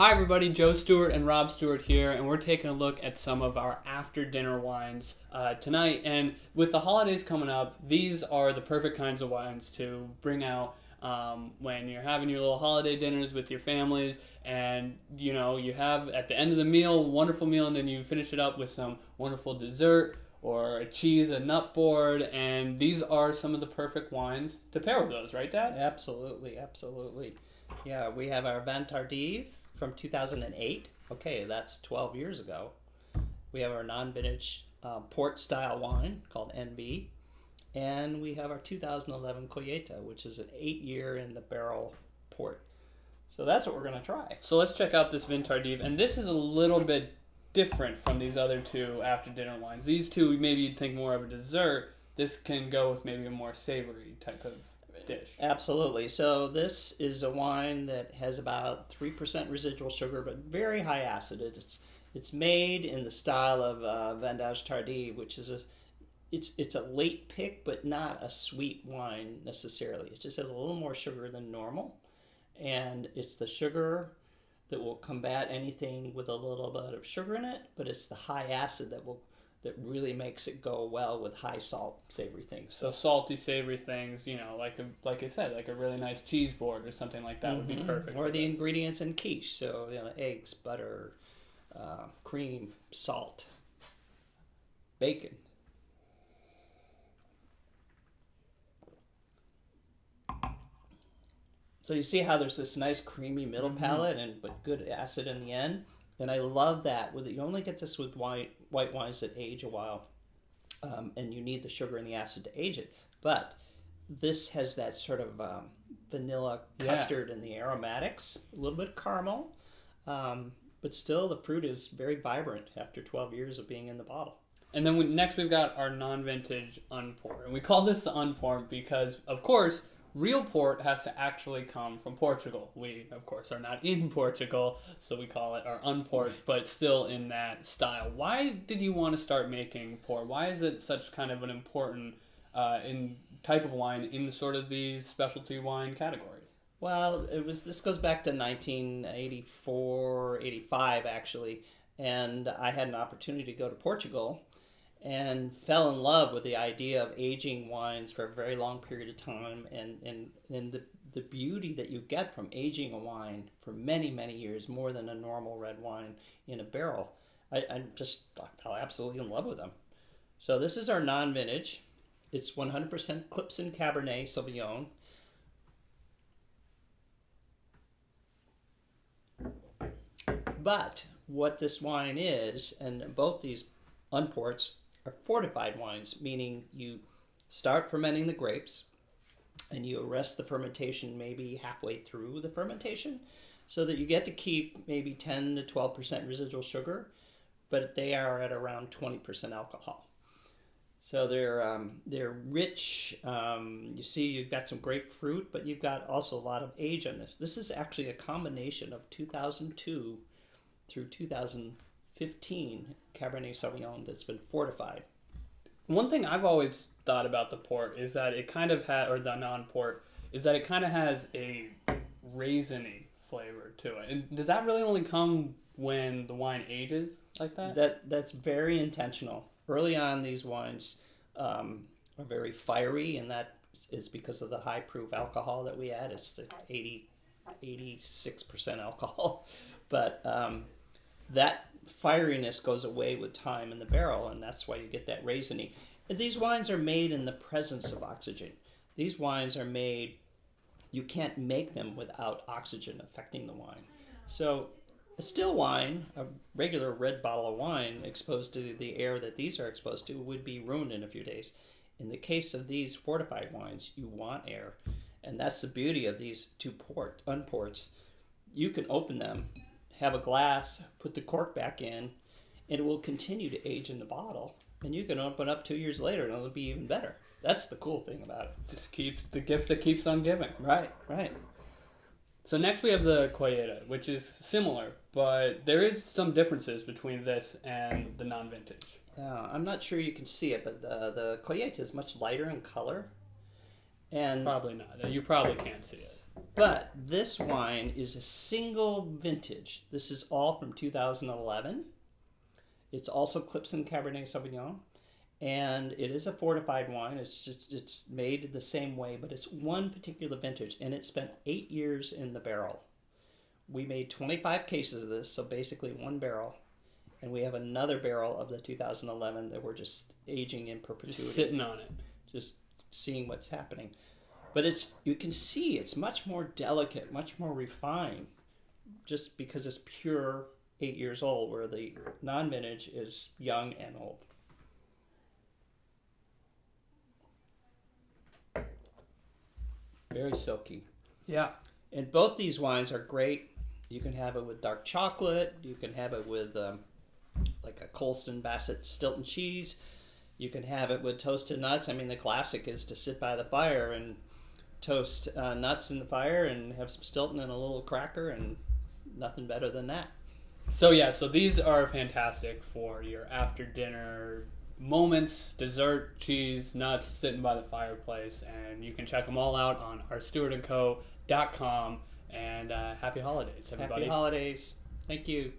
Hi everybody, Joe Stewart and Rob Stewart here, and we're taking a look at some of our after-dinner wines tonight. And with the holidays coming up, these are the perfect kinds of wines to bring out when you're having your little holiday dinners with your families, and you have at the end of the meal, wonderful meal, and then you finish it up with some wonderful dessert or a cheese, a nut board, and these are some of the perfect wines to pair with those, right, Dad? Absolutely, absolutely. Yeah, we have our Vin Tardive from 2008. Okay, that's 12 years ago. We have our non-vintage port-style wine called NB. And we have our 2011 Colleta, which is an 8-year in the barrel port. So that's what we're going to try. So let's check out this Vin Tardive. And this is a little bit different from these other two after-dinner wines. These two, maybe you'd think more of a dessert. This can go with maybe a more savory type of dish. Absolutely. So this is a wine that has about 3% residual sugar, but very high acid. It's made in the style of Vendage Tardive, which is it's a late pick, but not a sweet wine necessarily. It just has a little more sugar than normal, and it's the sugar that will combat anything with a little bit of sugar in it, but it's the high acid that really makes it go well with high salt savory things. So salty savory things, like I said, like a really nice cheese board or something like that would be perfect. Or the ingredients in quiche, so eggs, butter, cream, salt, bacon. So you see how there's this nice creamy middle palate but good acid in the end. And I love that. You only get this with white wines that age a while, and you need the sugar and the acid to age it. But this has that sort of vanilla custard and the aromatics, a little bit of caramel, but still the fruit is very vibrant after 12 years of being in the bottle. And then next we've got our non-vintage unport. And we call this the unport because, of course, real port has to actually come from Portugal. We, of course, are not in Portugal, so we call it our unport, but still in that style. Why did you want to start making port? Why is it such kind of an important type of wine in sort of the specialty wine category? Well, this goes back to 1984, 85 actually, and I had an opportunity to go to Portugal and fell in love with the idea of aging wines for a very long period of time, and the beauty that you get from aging a wine for many, many years, more than a normal red wine in a barrel. I fell absolutely in love with them. So this is our non-vintage. It's 100% Alsatian Cabernet Sauvignon. But what this wine is, and both these unports are fortified wines, meaning you start fermenting the grapes and you arrest the fermentation maybe halfway through the fermentation so that you get to keep maybe 10 to 12% residual sugar, but they are at around 20% alcohol. So they're rich. You see you've got some grapefruit, but you've got also a lot of age on this. This is actually a combination of 2002 through 2015 Cabernet Sauvignon that's been fortified. One thing I've always thought about the port is that it kind of or the non-port, is that it kind of has a raisiny flavor to it. And does that really only come when the wine ages like that? That's very intentional. Early on, these wines are very fiery, and that is because of the high proof alcohol that we add. It's 86% alcohol. But that fieriness goes away with time in the barrel, and that's why you get that raisiny. And these wines are made in the presence of oxygen. These wines are made, you can't make them without oxygen affecting the wine. So a still wine, a regular red bottle of wine exposed to the air that these are exposed to would be ruined in a few days. In the case of these fortified wines, you want air. And that's the beauty of these two unports. You can open them, have a glass, put the cork back in, and it will continue to age in the bottle. And you can open up 2 years later and it'll be even better. That's the cool thing about it. Just keeps the gift that keeps on giving. Right. So next we have the Colleta, which is similar, but there is some differences between this and the non-vintage. I'm not sure you can see it, but the Colleta is much lighter in color. And probably not. You probably can't see it. But this wine is a single vintage. This is all from 2011. It's also Clipson Cabernet Sauvignon. And it is a fortified wine. It's made the same way, but it's one particular vintage, and it spent 8 years in the barrel. We made 25 cases of this, so basically one barrel, and we have another barrel of the 2011 that we're just aging in perpetuity. Just sitting on it. Just seeing what's happening. But you can see it's much more delicate, much more refined, just because it's pure 8 years old, where the non-vintage is young and old. Very silky. Yeah. And both these wines are great. You can have it with dark chocolate. You can have it with like a Colston Bassett Stilton cheese. You can have it with toasted nuts. I mean, the classic is to sit by the fire and toast nuts in the fire and have some Stilton and a little cracker, and nothing better than that. So these are fantastic for your after dinner moments, dessert, cheese, nuts, sitting by the fireplace, and you can check them all out on ourstuartandco.com. And happy holidays, everybody. Happy holidays. Thank you.